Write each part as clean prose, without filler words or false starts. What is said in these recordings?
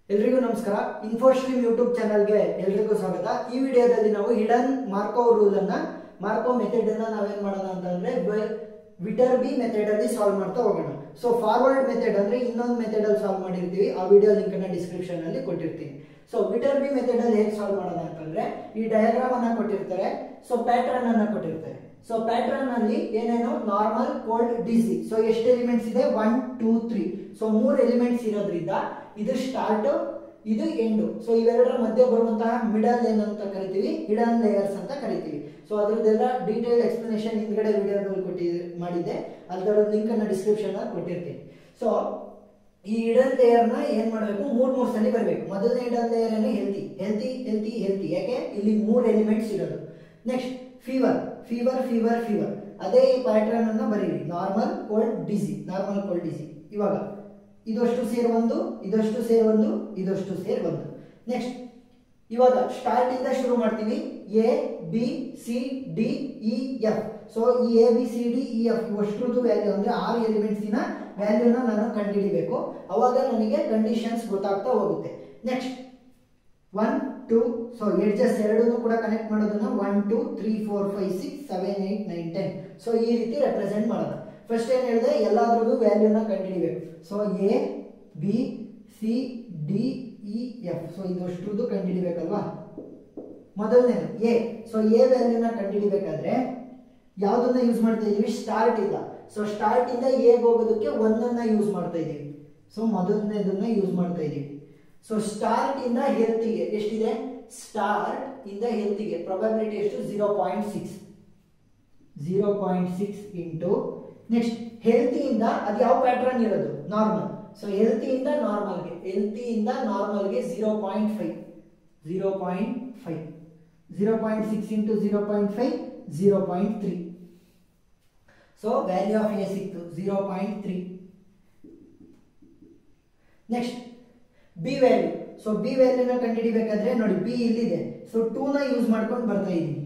ಎಲ್ರಿಗೂ ನಮಸ್ಕಾರ. ಇನ್ಫೋಸ್ಟ್ರೀಮ್ ಯೂಟ್ಯೂಬ್ ಚಾನಲ್ಗೆ ಎಲ್ರಿಗೂ ಸ್ವಾಗತ. ಈ ವಿಡಿಯೋದಲ್ಲಿ ನಾವು ಹಿಡನ್ ಮಾರ್ಕೋವ್ ರೂಲ್ ಅನ್ನ ಮಾರ್ಕೋವ್ ಮೆಥಡ್ ಅನ್ನ ನಾವೇನ್ ಮಾಡೋಣ ಅಂತಂದ್ರೆ ವಿಟರ್ಬಿ ಮೆಥಡ್ ಅಲ್ಲಿ ಸಾಲ್ವ್ ಮಾಡ್ತಾ ಹೋಗೋಣ. ಸೊ ಫಾರ್ವರ್ಡ್ ಮೆಥಡ್ ಅಂದ್ರೆ ಇನ್ನೊಂದು ಮೆಥಡ್ ಅಲ್ಲಿ ಸಾಲ್ವ್ ಮಾಡಿರ್ತೀವಿ, ಆ ವಿಡಿಯೋ ಲಿಂಕ್ ಅನ್ನ ಡಿಸ್ಕ್ರಿಪ್ಷನ್ ಅಲ್ಲಿ ಕೊಟ್ಟಿರ್ತೀನಿ. ಸೊ ವಿಟರ್ಬಿ ಮೆಥಡ್ ಅಲ್ಲಿ ಹೇಗೆ ಸಾಲ್ವ್ ಮಾಡೋಣ ಅಂತಂದ್ರೆ ಈ ಡಯಾಗ್ರಾಮ್ ಅನ್ನ ಕೊಟ್ಟಿರ್ತಾರೆ, ಸೊ ಪ್ಯಾಟರ್ನ್ ಅನ್ನ ಕೊಟ್ಟಿರ್ತಾರೆ. ಸೊ ಪ್ಯಾಟರ್ನ್ ಅಲ್ಲಿ ಏನೇನು ನಾರ್ಮಲ್, ಕೋಲ್ಡ್, ಡಿಸಿ. ಸೊ ಎಷ್ಟು ಎಲಿಮೆಂಟ್ಸ್ ಇದೆ? 1 2 3. ಸೊ 3 ಎಲಿಮೆಂಟ್ಸ್ ಇರೋದ್ರಿಂದ ಇದು ಸ್ಟಾರ್ಟ್, ಇದು ಎಂಡ್. ಸೊ ಇವೆರಡರ ಮಧ್ಯೆ ಬರುವಂತಹ ಮಿಡಲ್ ಏನಂತ ಕರಿತೀವಿ? ಹಿಡನ್ ಲೇಯರ್ಸ್ ಅಂತ ಕರಿತೀವಿ. ಸೊ ಅದರದ್ದೆಲ್ಲ ಡೀಟೇಲ್ ಎಕ್ಸ್ಪ್ಲನೇಷನ್ ಹಿಂದ್ಗಡೆ ವಿಡಿಯೋದಲ್ಲಿ ಮಾಡಿದ್ದೆ, ಅದರ ಲಿಂಕ್ ಅನ್ನ ಡಿಸ್ಕ್ರಿಪ್ಷನ್ ಅಲ್ಲಿ ಕೊಟ್ಟಿರ್ತೀನಿ. ಸೊ ಈ ಹಿಡನ್ ಲೇಯರ್ ನ ಏನ್ ಮಾಡಬೇಕು? ಮೂರ್ ಸಲ ಬರಬೇಕು. ಮೊದಲನೇ ಹಿಡನ್ ಲೇಯರ್ ಏನು? Healthy healthy healthy healthy. ಯಾಕೆ? ಇಲ್ಲಿ 3 ಎಲಿಮೆಂಟ್ಸ್ ಇರೋದು. Next fever fever fever fever. ಅದೇ ಈ ಪ್ಯಾಟರ್ನ್ ಅನ್ನ ಬರೀರಿ. Normal, cold, DC, normal, cold, DC. ಇವಾಗ ಇದಷ್ಟು ಸೇರ್ ಒಂದು, ಇದಷ್ಟು ಸೇರ್ ಒಂದು, ಇದಷ್ಟು ಸೇರ್ ಒಂದು. ನೆಕ್ಸ್ಟ್ ಇವಾಗ ಸ್ಟಾರ್ಟ್ ಇಂದ ಶುರು ಮಾಡ್ತೀವಿ. A B C D E F. So ಈ A B C D E F ಇವಷ್ಟರದ್ದು ವ್ಯಾಲ್ಯೂ ಅಂದ್ರೆ 6 ಎಲಿಮೆಂಟ್ಸಿನ ವ್ಯಾಲ್ಯೂನ ನಾನು ಕಂಡುಹಿಡಿಬೇಕು. ಅವಾಗ ನನಗೆ ಕಂಡೀಷನ್ಸ್ ಗೊತ್ತಾಗ್ತಾ ಹೋಗುತ್ತೆ. ನೆಕ್ಸ್ಟ್ 1 2. ಸೊ ಎಡ್ಜಸ್ ಎರಡೂ ಕೂಡ ಕನೆಕ್ಟ್ ಮಾಡೋದನ್ನ 1 2 3 4 5 6 7 8 9 10. ಸೊ ಈ ರೀತಿ ರೆಪ್ರೆಸೆಂಟ್ ಮಾಡೋಣ. ಫಸ್ಟ್ ಏನ್ ಹೇಳಿದೆ? ಎಲ್ಲಾದ್ರದ್ದು ವ್ಯಾಲ್ಯೂನ ಕಂಡುಹಿಡಿಬೇಕು. So A B C D E F. So ಇದಷ್ಟರದ್ದು ಕಂಡುಹಿಡಿಬೇಕಲ್ವಾ? ಮೊದಲನೇದು ಎ. ಸೊ ಎ ವ್ಯಾಲ್ಯೂನ ಕಂಡುಹಿಡಿಬೇಕಾದ್ರೆ ಯಾವ್ದನ್ನ ಯೂಸ್ ಮಾಡ್ತಾ ಇದೀವಿ? ಸ್ಟಾರ್ಟ್ ಇಂದ. ಸೊ ಸ್ಟಾರ್ಟ್ ಇಂದ ಎ ಹೋಗೋದಕ್ಕೆ ಒಂದನ್ನ ಯೂಸ್ ಮಾಡ್ತಾ ಇದೀವಿ. ಸೊ ಮೊದಲನೇದನ್ನ ಯೂಸ್ ಮಾಡ್ತಾ ಇದೀವಿ. ಸೊ ಸ್ಟಾರ್ಟ್ ಇಂದ ಹೆಲ್ತಿಗೆ ಎಷ್ಟಿದೆ? ಸ್ಟಾರ್ಟ್ ಇಂದ ಹೆಲ್ತಿಗೆ ಪ್ರಾಬಬಿಲಿಟಿ ಎಷ್ಟು? 0.6. 0.6 ಇಂಟು ನೆಕ್ಸ್ಟ್ ಹೆಲ್ತಿಯಿಂದ ಅದು ಯಾವ ಪ್ಯಾಟರ್ನ್ ಇರೋದು? ನಾರ್ಮಲ್. ಸೊ ಹೆಲ್ತಿಯಿಂದ ನಾರ್ಮಲ್ಗೆ, ಹೆಲ್ತಿಯಿಂದ ನಾರ್ಮಲ್ಗೆ 0.5. 0.5. 0.6 into 0.5 0.3. So value of A ಸಿಕ್ತು 0.3. Next B value. So B ವ್ಯಾಲ್ಯೂನ ಕಂಡುಹಿಡಿಬೇಕಾದ್ರೆ ನೋಡಿ, ಬಿ ಇಲ್ಲಿದೆ. ಸೊ 2 ನ ಯೂಸ್ ಮಾಡ್ಕೊಂಡು ಬರ್ತಾ ಇದ್ದೀನಿ.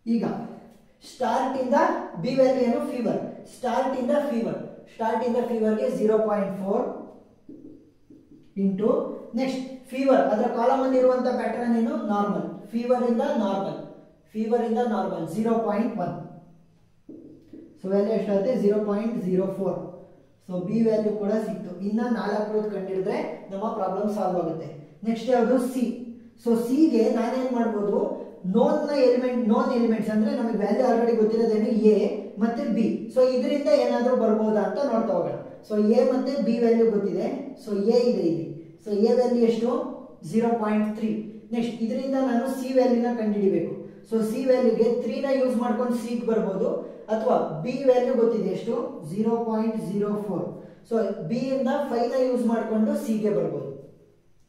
ಈಗ ಸ್ಟಾರ್ಟ್ ಇಂದ ಬಿ ವ್ಯಾಲ್ಯೂ ಏನು? ಫೀವರ್. ಸ್ಟಾರ್ಟ್ ಇಂದ ಫೀವರ್, ಸ್ಟಾರ್ಟ್ ಇಂದ ಫೀವರ್ಗೆ 0.4 ಇಂಟು ನೆಕ್ಸ್ಟ್ ಫೀವರ್. ಅದರ ಕಾಲಮ್ ಅಲ್ಲಿ ಇರುವಂತ ಪ್ಯಾಟರ್ನ್ ಏನು? ನಾರ್ಮಲ್. ಫೀವರ್ ಇಂದ ನಾರ್ಮಲ್, ಫೀವರ್ ಇಂದ ನಾರ್ಮಲ್ 0.1. ಸೊ ವ್ಯಾಲ್ಯೂ ಎಷ್ಟಾಗುತ್ತೆ? 0.04. ಸೊ ಬಿ ವ್ಯಾಲ್ಯೂ ಕೂಡ ಸಿಕ್ತು. ಇನ್ನ 4 ಕಂಡಿಡಿದ್ರೆ ನಮ್ಮ ಪ್ರಾಬ್ಲಮ್ ಸಾಲ್ವ್ ಆಗುತ್ತೆ. ನೆಕ್ಸ್ಟ್ ಯಾವುದು? ಸಿ. ಸೊ ಸಿಗೆ ನಾನೇನ್ ಮಾಡ್ಬೋದು? ನೋನ್ ಎಲಿಮೆಂಟ್ಸ್ ಅಂದ್ರೆ ನಮಗೆ ವ್ಯಾಲ್ಯೂ ಆಲ್ರೆಡಿ ಗೊತ್ತಿರೋದೇನು? ಎ ಮತ್ತೆ ಬಿ. ಸೊ ಇದರಿಂದ ಏನಾದ್ರೂ ಬರ್ಬೋದಾ ಅಂತ ನೋಡ್ತಾ ಹೋಗೋಣ. ಸೊ ಎ ಮತ್ತೆ ಬಿ ವ್ಯಾಲ್ಯೂ ಗೊತ್ತಿದೆ. ಸೊ ಎ ಇದೆ ಇಲ್ಲಿ. ಸೊ ಎ ವ್ಯಾಲ್ಯೂ ಎಷ್ಟು? 0.3. ನೆಕ್ಸ್ಟ್ ಇದರಿಂದ ನಾನು ಸಿ ವ್ಯಾಲ್ಯೂನ ಕಂಡುಹಿಡಿಬೇಕು. ಸೊ ಸಿ ವ್ಯಾಲ್ಯೂಗೆ 3 ನ ಯೂಸ್ ಮಾಡ್ಕೊಂಡು ಸಿ ಬರ್ಬೋದು, ಅಥವಾ ಬಿ ವ್ಯಾಲ್ಯೂ ಗೊತ್ತಿದೆ ಎಷ್ಟು? 0.04. ಸೊ ಬಿ ಇಂದ 5 ನ ಯೂಸ್ ಮಾಡ್ಕೊಂಡು ಸಿ ಗೆ ಬರ್ಬೋದು.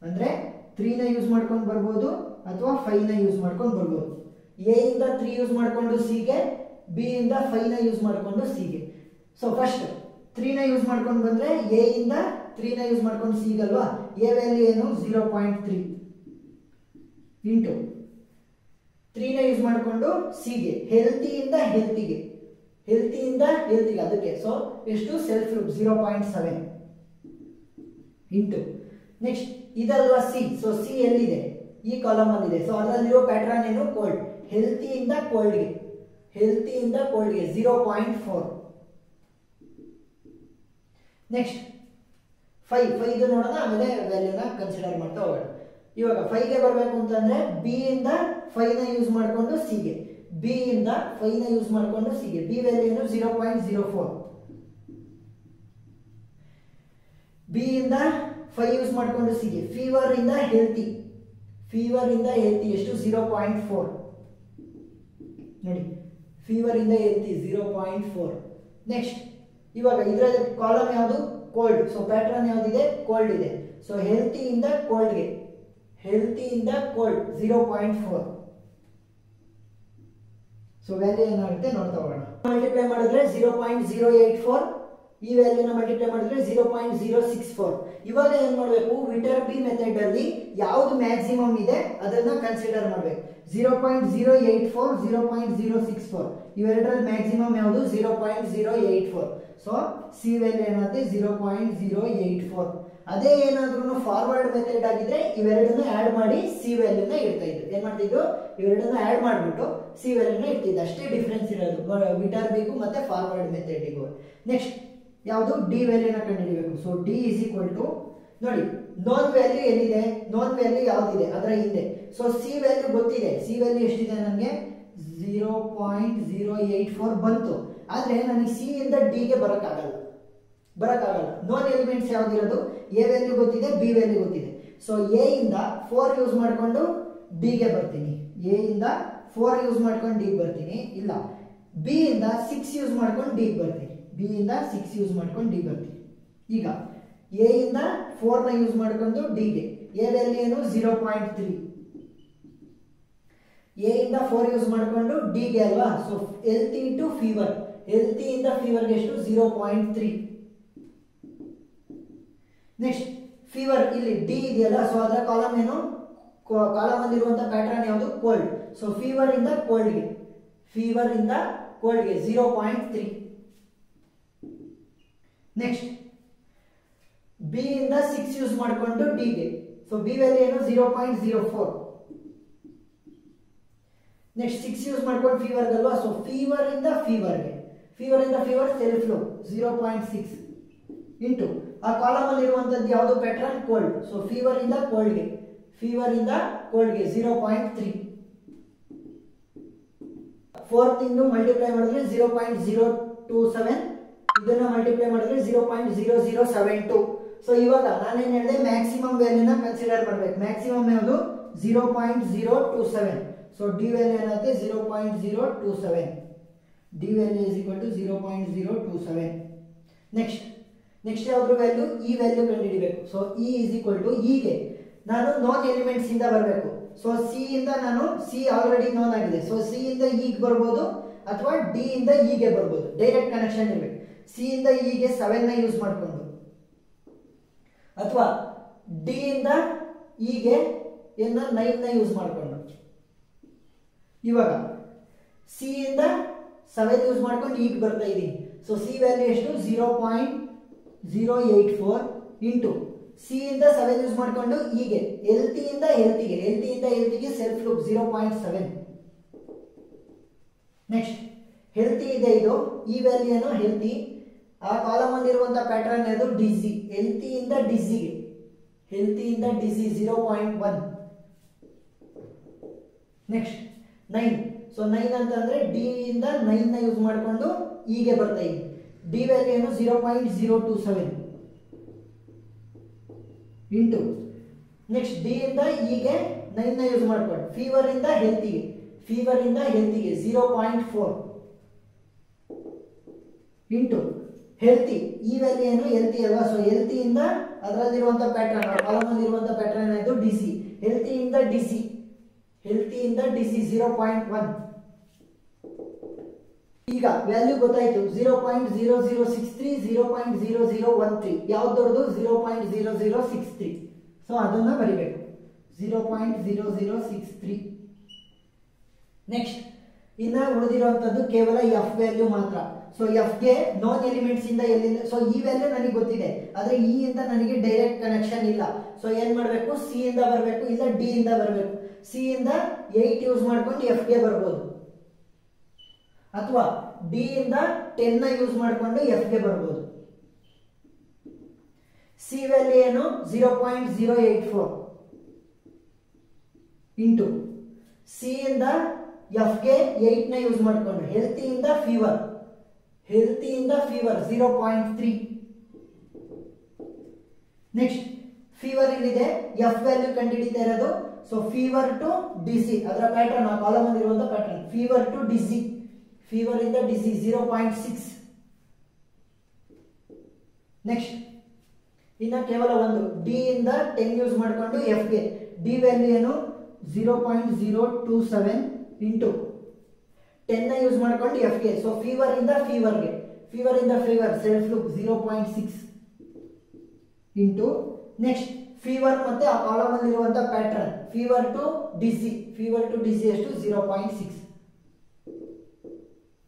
ಅಂದ್ರೆ 3 ನ ಯೂಸ್ ಮಾಡ್ಕೊಂಡು ಬರ್ಬೋದು, ಅಥವಾ 5 ನ ಯೂಸ್ ಮಾಡ್ಕೊಂಡು ಬರ್ಬೋದು. ಎ ಇಂದ 3 ಯೂಸ್ ಮಾಡ್ಕೊಂಡು ಸಿ ಗೆ, ಬಿ ಇಂದ 5 ನ ಯೂಸ್ ಮಾಡ್ಕೊಂಡು ಸಿ ಗೆ. ಸೊ ಫಸ್ಟ್ 3 ನ ಯೂಸ್ ಮಾಡ್ಕೊಂಡು ಬಂದ್ರೆ ಎ ಇಂದ 3 ನ ಯೂಸ್ ಮಾಡ್ಕೊಂಡು ಸಿ ಗಲ್ವಾ? ಎ ವ್ಯಾಲ್ಯೂ ಏನು? 0.3 ಇಂಟು 3 ನ ಯೂಸ್ ಮಾಡ್ಕೊಂಡು ಸಿ ಗೆ, ಹೆಲ್ತಿಯಿಂದ ಹೆಲ್ತಿಗೆ, ಹೆಲ್ತಿಯಿಂದ ಹೆಲ್ತಿಗೆ, ಅದಕ್ಕೆ. ಸೊ ಎಷ್ಟು? ಸೆಲ್ಫ್ ಲೂಪ್ 0.7 ಇಂಟು ನೆಕ್ಸ್ಟ್ ಇದಲ್ವಾ ಸಿ. ಸೊ ಸಿ ಎಲ್ಲಿದೆ? ಈ ಕಾಲಮ್ ಅಲ್ಲಿ ಇದೆ. ಸೊ ಅದರಲ್ಲಿರೋ ಪ್ಯಾಟರ್ನ್ ಏನು? ಕೋಲ್ಡ್. ಹೆಲ್ತಿಯಿಂದ ಕೋಲ್ಡ್ಗೆ, ಹೆಲ್ತಿಯಿಂದ ಕೋಲ್ಡ್ಗೆ 0.4. ನೆಕ್ಸ್ಟ್ 5 ನೋಡೋಣ, ಆಮೇಲೆ ವ್ಯಾಲ್ಯೂನ ಕನ್ಸಿಡರ್ ಮಾಡ್ತಾ ಹೋಗೋಣ. ಇವಾಗ 5 ಗೆ ಬರಬೇಕು ಅಂತಂದ್ರೆ ಬಿ ಇಂದ 5 ನ ಯೂಸ್ ಮಾಡ್ಕೊಂಡು ಸಿ ಗೆ, ಬಿ ಇಂದ 5 ನ ಯೂಸ್ ಮಾಡ್ಕೊಂಡು ಸಿ ಗೆ. ಬಿ ವ್ಯಾಲ್ಯೂ ಏನು? 0.04. ಬಿ ಇಂದ 5 ಯೂಸ್ ಮಾಡ್ಕೊಂಡು ಸಿ ಗೆ. ಫೀವರ್ ಇಂದ ಹೆಲ್ತಿ, ಫೀವರ್ ಇಂದ ಹೆಲ್ತಿ ಎಷ್ಟು? 0.4. ನೋಡಿ, ಫೀವರ್ ಇಂದ ಹೆಲ್ತಿ 0.4. ನೆಕ್ಸ್ಟ್ ಇವಾಗ ಇದರ ಕಾಲಮ್ ಯಾವುದು? ಕೋಲ್ಡ್. ಸೊ ಪ್ಯಾಟರ್ನ್ ಯಾವ್ದಿದೆ? ಕೋಲ್ಡ್ ಇದೆ. ಸೊ ಹೆಲ್ತಿಯಿಂದ ಕೋಲ್ಡ್ಗೆ, ಹೆಲ್ತಿಯಿಂದ ಕೋಲ್ಡ್ 0.4. ಸೊ ವ್ಯಾಲ್ಯೂ ಏನಾಗುತ್ತೆ ನೋಡ್ತಾ ಹೋಗೋಣ. ಮಲ್ಟಿಪ್ಲೈ ಮಾಡಿದ್ರೆ 0.084. ಈ ವ್ಯಾಲ್ಯೂನ ಮಲ್ಟಿಪ್ಲೈ ಮಾಡಿದ್ರೆ 0.064. ಇವಾಗ ಏನ್ ಮಾಡಬೇಕು? ವಿಟರ್ಬಿ ಮೆಥಡ್ ಅಲ್ಲಿ ಯಾವ್ದು ಮ್ಯಾಕ್ಸಿಮಮ್ ಇದೆ ಅದನ್ನ ಕನ್ಸಿಡರ್ ಮಾಡಬೇಕು. 0.084 0.064 ಇವೆರಡರಲ್ಲಿ ಮ್ಯಾಕ್ಸಿಮಮ್ ಯಾವುದು? 0.084. ಸೊ ಸಿ ವ್ಯಾಲ್ಯೂ ಏನಾಗುತ್ತೆ 0.084. ಅದೇ ಏನಾದ್ರೂ ಫಾರ್ವರ್ಡ್ ಮೆಥಡ್ ಆಗಿದ್ರೆ ಇವೆರಡನ್ನ ಆಡ್ ಮಾಡಿ ಸಿ ವ್ಯಾಲ್ಯೂನ ಇಡ್ತಾ ಇದ್ದು. ಏನ್ ಮಾಡ್ತಿದ್ದು, ಇವೆರಡನ್ನ ಆಡ್ ಮಾಡಿಬಿಟ್ಟು ಸಿ ವ್ಯಾಲ್ಯೂನ ಇಡ್ತಿದ್ದು. ಅಷ್ಟೇ ಡಿಫ್ರೆನ್ಸ್ ಇರೋದು ವಿಟರ್ಬಿಗೂ ಮತ್ತೆ ಫಾರ್ವರ್ಡ್ ಮೆಥಡಿಗೂ. ನೆಕ್ಸ್ಟ್ ಯಾವುದು ಡಿ ವ್ಯಾಲ್ಯೂನ ಕಂಡುಹಿಡಿಯಬೇಕು. So D is equal to, ನೋಡಿ ನೋನ್ ವ್ಯಾಲ್ಯೂ ಎಲ್ಲಿದೆ, ನೋನ್ ವ್ಯಾಲ್ಯೂ ಯಾವ್ದಿದೆ ಅದರ ಹಿಂದೆ. ಸೊ ಸಿ ವ್ಯಾಲ್ಯೂ ಗೊತ್ತಿದೆ, ಸಿ ವ್ಯಾಲ್ಯೂ ಎಷ್ಟಿದೆ ನನಗೆ 0.084 ಬಂತು. ಆದ್ರೆ ನನಗೆ ಸಿ ಇಂದ ಡಿಗೆ ಬರೋಕ್ಕಾಗಲ್ಲ. ನೋನ್ ಎಲಿಮೆಂಟ್ಸ್ ಯಾವ್ದಿರೋದು, ಎ ವ್ಯಾಲ್ಯೂ ಗೊತ್ತಿದೆ, ಬಿ ವ್ಯಾಲ್ಯೂ ಗೊತ್ತಿದೆ. ಸೊ ಎ ಇಂದ 4 ಯೂಸ್ ಮಾಡ್ಕೊಂಡು ಡಿಗೆ ಬರ್ತೀನಿ, ಎ ಇಂದ 4 ಯೂಸ್ ಮಾಡ್ಕೊಂಡು ಡಿಗೆ ಬರ್ತೀನಿ. ಇಲ್ಲ, ಬಿ ಇಂದ 6 ಯೂಸ್ ಮಾಡ್ಕೊಂಡು ಡಿಗೆ ಬರ್ತೀನಿ, ಬಿ ಇಂದ 6 ಯೂಸ್ ಮಾಡ್ಕೊಂಡು ಡಿ ಬರ್ತೀನಿ. ಈಗ ಎ ಇಂದ 4 ನ ಯೂಸ್ ಮಾಡ್ಕೊಂಡು ಡಿಗೆ, ಎ ವ್ಯಾಲ್ಯೂ ಏನು 0.3, ಎ ಇಂದ 4 ಯೂಸ್ ಮಾಡ್ಕೊಂಡು ಡಿಗೆ ಅಲ್ವಾ. So healthy into fever, healthy ಇಂದ ಫೀವರ್ಗೆ ಎಷ್ಟು 0.3. ನೆಕ್ಸ್ಟ್ ಫೀವರ್, ಇಲ್ಲಿ ಡಿ ಇದೆಯಲ್ಲ, ಸೊ ಅದರ ಕಾಲಮ್ ಏನು, ಕಾಲಮ್ ಅಲ್ಲಿರುವಂತಹ ಪ್ಯಾಟರ್ನ್ ಯಾವುದು, ಕೋಲ್ಡ್. ಸೊ ಫೀವರ್ ಇಂದ ಕೋಲ್ಡ್ಗೆ, 0.3. ನೆಕ್ಸ್ಟ್ ಬಿ ಇಂದ 6 ಯೂಸ್ ಮಾಡಿಕೊಂಡು ಡಿಗೆ, ಸೊ ಬಿ ವ್ಯಾಲ್ಯೂ ಏನು 0.04. ನೆಕ್ಸ್ಟ್ 6 ಯೂಸ್ ಮಾಡ್ಕೊಂಡು ಫೀವರ್ ಅಲ್ವಾ. ಸೊ ಫೀವರ್ ಇಂದ ಫೀವರ್ ಸೆಲ್ಫ್ ಲೋ 0.6 ಇಂಟು ಆ ಕಾಲಮ್ ಅಲ್ಲಿ ಇರುವಂತದ್ದು ಯಾವುದು ಪ್ಯಾಟರ್ನ್ ಕೋಲ್ಡ್. ಸೊ ಫೀವರ್ ಇಂದ ಕೋಲ್ಡ್ಗೆ 0.3. ಫೋರ್ತ್ ಇಂದು ಮಲ್ಟಿಪ್ಲೈ ಮಾಡಿದ್ರೆ 0.027, ಇದನ್ನ ಮಲ್ಟಿಪ್ಲೈ ಮಾಡಿದ್ರೆ 0.0072. ಸೊ ಇವಾಗ ನಾನೇನ್ ಹೇಳಿದೆ, ಮ್ಯಾಕ್ಸಿಮಮ್ ವ್ಯಾಲ್ಯೂನ ಕನ್ಸಿಡರ್ ಮಾಡ್ಬೇಕು. ಮ್ಯಾಕ್ಸಿಮಮ್ ಯಾವುದು 0.027. ಸೊ ಡಿ ವ್ಯಾಲ್ಯೂ ಏನಾಗುತ್ತೆ 0.027. D value is equal to 0.027. Next ಯಾವ್ದ್ರ ವ್ಯಾಲ್ಯೂ, ಈ ವ್ಯಾಲ್ಯೂ ಕಂಡುಹಿಡಿಬೇಕು. So E is equal to, ಹೀಗೆ ನಾನು ನೋನ್ ಎಲಿಮೆಂಟ್ಸ್ ಇಂದ ಬರಬೇಕು. ಸೊ ಸಿ ಇಂದ ನಾನು, ಸಿ ಆಲ್ರೆಡಿ ನೋನ್ ಆಗಿದೆ, ಸೊ ಸಿ ಇಂದ ಈಗ ಬರ್ಬೋದು ಅಥವಾ ಡಿ ಇಂದ ಇಗೆ ಬರ್ಬೋದು. ಡೈರೆಕ್ಟ್ ಕನೆಕ್ಷನ್ ಇರಬೇಕು. ಸಿ ಇಂದ ಇಗೆ 7 ನ ಯೂಸ್ ಮಾಡ್ಕೊಂಡು, ಅಥವಾ ಡಿ ಇಂದ ಇಗೆ 9 ನ ಯೂಸ್ ಮಾಡ್ಕೊಂಡು. ಇವಾಗ ಸಿ ಇಂದ 7 ಯೂಸ್ ಮಾಡ್ಕೊಂಡು ಈಗ ಬರ್ತಾ ಇದ್ದೀನಿ. ಸೊ ಸಿ ವ್ಯಾಲ್ಯೂ ಎಷ್ಟು 0.084 ಇಂಟು ಸಿ ಇಂದ 7 ಯೂಸ್ ಮಾಡ್ಕೊಂಡು ಹೀಗೆ ಹೆಲ್ತಿ ಇಂದ ಹೆಲ್ತಿಗೆ ಸೆಲ್ಫ್ ಲೂಪ್ 0.7. ನೆಕ್ಸ್ಟ್ ಹೆಲ್ತಿ ಇದೆ, ಇದು ಈ ವ್ಯಾಲ್ಯೂ ಏನು ಹೆಲ್ತಿ. ಆ ಕಾಲಮ್ ಅಲ್ಲಿ ಇರುವಂತಹ ಪ್ಯಾಟರ್ನ್ ಅದು ಡಿಸಿ, ಹೆಲ್ತಿ ಇಂದ ಡಿಸಿಗೆ 0.1. ನೆಕ್ಸ್ಟ್ 9. ಸೊ 9 ಅಂತಂದ್ರೆ ಡಿ ಇಂದ 9 ನ ಯೂಸ್ ಮಾಡ್ಕೊಂಡು ಹೀಗೆ ಬರ್ತಾ ಇದೆ. ಡಿ ವ್ಯಾಲ್ಯೂ ಏನು 0.027 ಇಂಟು ನೆಕ್ಸ್ಟ್ ಡಿ ಇಂದ ಹೀಗೆ 9 ನ ಯೂಸ್ ಮಾಡ್ಕೊಂಡು ಫೀವರ್ ಇಂದ ಹೆಲ್ತಿಗೆ 0.4 ಇಂಟು ಹೆಲ್ತಿ, ಈ ವ್ಯಾಲ್ಯೂ ಏನು ಹೆಲ್ತಿ ಅಲ್ವಾ. ಸೊ ಹೆಲ್ತಿ ಇಂದ ಅದರಲ್ಲಿರುವಂತಹ ಪ್ಯಾಟರ್ನ್, ಕಾಲಮ್ ಅಲ್ಲಿ ಇರುವಂತಹ ಪ್ಯಾಟರ್ನ್ ಆಯ್ತು ಡಿಸಿ, ಹೆಲ್ತಿ ಇಂದ ಡಿಸಿ 0.1. ಈಗ ವ್ಯಾಲ್ಯೂ ಗೊತ್ತಾಯ್ತು, 0.0063, 0.0013. ಯಾವ್ದು ದೊಡ್ಡದು 0.0063. ಸೊ ಅದನ್ನ ಬರಿಬೇಕು 0.0063. ನೆಕ್ಸ್ಟ್ ಇನ್ನ ಉಳಿದಿರುವಂತದ್ದು ಕೇವಲ ಎಫ್ ವ್ಯಾಲ್ಯೂ ಮಾತ್ರ. ಸೊ ಎಫ್ ಗೆ ನೋನ್ ಎಲಿಮೆಂಟ್ಸ್ ಇಂದ ಎಲ್ಲಿಂದ, ಸೊ ಈ ವ್ಯಾಲ್ಯೂ ನನಗೆ ಗೊತ್ತಿದೆ, ಆದ್ರೆ ಇ ಇಂದ ನನಗೆ ಡೈರೆಕ್ಟ್ ಕನೆಕ್ಷನ್ ಇಲ್ಲ. ಸೊ ಏನ್ ಮಾಡ್ಬೇಕು, ಸಿ ಇಂದ ಬರಬೇಕು, ಇಲ್ಲ ಡಿ ಇಂದ ಬರಬೇಕು. ಸಿ ಇಂದ 8 ಯೂಸ್ ಮಾಡ್ಕೊಂಡು ಎಫ್ ಗೆ ಬರ್ಬೋದು, ಅಥವಾ ಡಿ ಇಂದ 10 ನ ಯೂಸ್ ಮಾಡ್ಕೊಂಡು ಎಫ್ ಗೆ ಬರ್ಬೋದು. ಸಿ ವ್ಯಾಲ್ಯೂ ಏನು 0.084 ಇಂಟು ಸಿ ಇಂದ ಎಫ್ ಗೆ 8 ನ ಯೂಸ್ ಮಾಡ್ಕೊಂಡು ಹೆಲ್ತಿ ಇಂದ ಫೀವರ್ 0.3. ನೆಕ್ಸ್ಟ್ ಫೀವರ್ ಇಲ್ಲಿದೆ, ಎಫ್ ವ್ಯಾಲ್ಯೂ ಕಂಡುಹಿಡಿತಾ ಇರೋದು. ಸೊ ಫೀವರ್ ಟು ಡಿಸಿ, ಅದರ ಪ್ಯಾಟರ್ನ್ ಆ ಕಾಲಮ್ ಅಲ್ಲಿ ಇರುವಂತಹ pattern fever to DC, fever ಇಂದ ಡಿಸಿ 0.6. ನೆಕ್ಸ್ಟ್ ಇನ್ನ ಕೇವಲ ಒಂದು ಡಿ ಇಂದ 10 ಯೂಸ್ ಮಾಡ್ಕೊಂಡು ಎಫ್ ಗೆ ಡಿ ವ್ಯಾಲ್ಯೂ ಏನು 0.027 ಇಂಟು 10 ನ ಯೂಸ್ ಮಾಡ್ಕೊಂಡು ಎಫ್ ಗೆ. ಸೊ ಫೀವರ್ ಇಂದ fever self loop 0.6 into next fever ಮತ್ತೆ ಆ ಕಾಲಮ್ ಅಲ್ಲಿ ಇರುವಂತಹ ಪ್ಯಾಟರ್ನ್ ಫೀವರ್ ಟು ಡಿಸಿ ಎಷ್ಟು 0.6.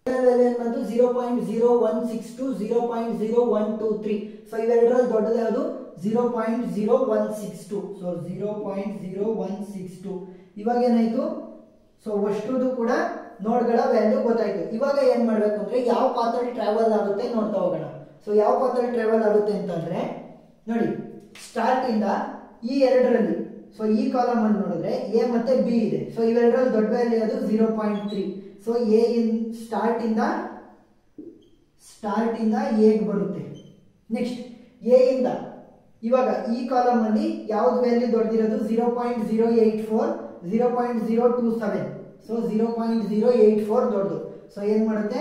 ವ್ಯಾಲ್ಯೂ ಬಂದು 0.0162 0.0123. ಸೊ ಇವೆರಡರಲ್ಲಿ ದೊಡ್ಡದು ಯಾವುದು 0.0162. ಸೊ 0.0162. ಇವಾಗ ಏನಾಯ್ತು, ಸೊ ಅಷ್ಟುದು ಕೂಡ ನೋಡ್ಗಳ ವ್ಯಾಲ್ಯೂ ಗೊತ್ತಾಯ್ತು. ಇವಾಗ ಏನ್ ಮಾಡ್ಬೇಕು ಅಂದ್ರೆ ಯಾವ ಪಾತಲ್ಲಿ ಟ್ರಾವೆಲ್ ಆಗುತ್ತೆ ನೋಡ್ತಾ ಹೋಗೋಣ. ಸೊ ಯಾವ ಪಾತಲ್ಲಿ ಟ್ರಾವೆಲ್ ಆಗುತ್ತೆ ಅಂತಂದ್ರೆ ನೋಡಿ, ಸ್ಟಾರ್ಟ್ ಇಂದ ಈ ಎರಡರಲ್ಲಿ, ಸೊ ಈ ಕಾಲಮ್ ಅಲ್ಲಿ ನೋಡಿದ್ರೆ ಎ ಮತ್ತೆ ಬಿ ಇದೆ. ಸೊ ಇವೆರಡರಲ್ಲಿ ದೊಡ್ಡ ವ್ಯಾಲ್ಯೂ ಅದು 0.3. ಸೊ ಎ ಇನ್ ಸ್ಟಾರ್ಟ್ ಇಂದ ಎಗ್ ಬರುತ್ತೆ. ನೆಕ್ಸ್ಟ್ ಎ ಇಂದ ಇವಾಗ ಈ ಕಾಲಮ್ ಅಲ್ಲಿ ಯಾವ್ದು ವ್ಯಾಲ್ಯೂ ದೊಡ್ಡದಿರೋದು 0.084 0.027. ಸೊ 0.084 ದೊಡ್ಡದು. ಸೊ ಏನ್ ಮಾಡುತ್ತೆ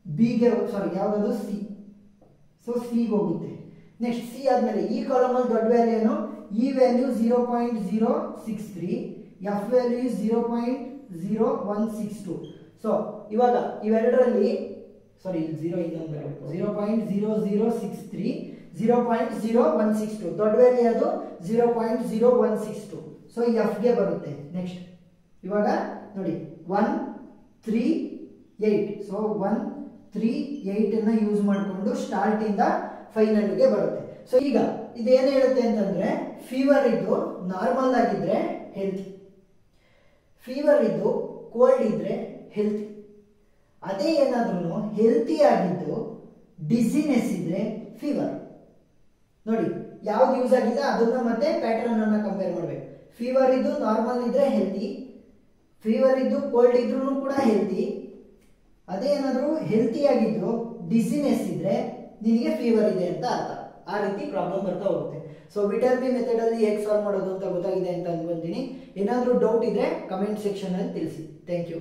ಬಿಗೆ, ಸಾರಿ ಯಾವ್ದು ಸಿ. ಸೊ ಸಿ ಹೋಗುತ್ತೆ. ನೆಕ್ಸ್ಟ್ ಸಿ ಆದ್ಮೇಲೆ ಈ ಕಾಲಮ್ ಅಲ್ಲಿ ದೊಡ್ಡ ವ್ಯಾಲ್ಯೂ ಏನು, ಈ ವ್ಯಾಲ್ಯೂ 0.063, ಎಫ್ ವ್ಯಾಲ್ಯೂ 0.0162. ಸೊ ಇವಾಗ ಇವೆರಡರಲ್ಲಿ, ಸಾರಿ 0.0063 0.0162 ದೊಡ್ಡ ವ್ಯಾಲ್ಯೂ ಅದು 0.0162. ಸೊ ಎಫ್ ಗೆ ಬರುತ್ತೆ. ನೆಕ್ಸ್ಟ್ ಇವಾಗ ನೋಡಿ 138. ಸೊ 138 ಅನ್ನ ಯೂಸ್ ಮಾಡಿಕೊಂಡು ಸ್ಟಾರ್ಟ್ ಇಂದ ಫೈನಲ್ ಗೆ ಬರುತ್ತೆ. ಸೊ ಈಗ ಇದೇನು ಹೇಳುತ್ತೆ ಅಂತಂದ್ರೆ, ಫೀವರ್ ಇದ್ದು ನಾರ್ಮಲ್ ಆಗಿದ್ರೆ ಹೆಲ್ತಿ, ಫೀವರ್ ಇದ್ದು ಕೋಲ್ಡ್ ಇದ್ರೆ ಹೆಲ್ತಿ. ಅದೇ ಏನಾದ್ರೂ ಹೆಲ್ತಿ ಆಗಿದ್ದು ಡಿಸಿನೆಸ್ ಇದ್ರೆ ಫೀವರ್. ನೋಡಿ ಯಾವ್ದು ಯೂಸ್ ಆಗಿದೆ ಅದನ್ನ ಮತ್ತೆ ಪ್ಯಾಟರ್ನ್ ಅನ್ನ ಕಂಪೇರ್ ಮಾಡ್ಬೇಕು. ಫೀವರ್ ಇದ್ದು ನಾರ್ಮಲ್ ಇದ್ರೆ ಹೆಲ್ತಿ, ಫೀವರ್ ಇದ್ದು ಕೋಲ್ಡ್ ಇದ್ರೂ ಕೂಡ ಹೆಲ್ತಿ. ಅದೇ ಏನಾದ್ರೂ ಹೆಲ್ತಿ ಆಗಿದ್ದು ಡಿಸಿನೆಸ್ ಇದ್ರೆ ನಿನಗೆ ಫೀವರ್ ಇದೆ ಅಂತ ಅರ್ಥ. ಆ ರೀತಿ ಪ್ರಾಬ್ಲಮ್ ಬರ್ತಾ ಹೋಗುತ್ತೆ. ಸೊ ವಿಟರ್ಬಿ ಮೆಥಡ್ ಅಲ್ಲಿ ಹೇಗೆ ಸಾಲ್ವ್ ಮಾಡೋದು ಅಂತ ಗೊತ್ತಾಗಿದೆ ಅಂತ ಅನ್ಕೊಂತೀನಿ. ಏನಾದ್ರೂ ಡೌಟ್ ಇದ್ರೆ ಕಮೆಂಟ್ ಸೆಕ್ಷನ್ ಅಲ್ಲಿ ತಿಳಿಸಿ. Thank you.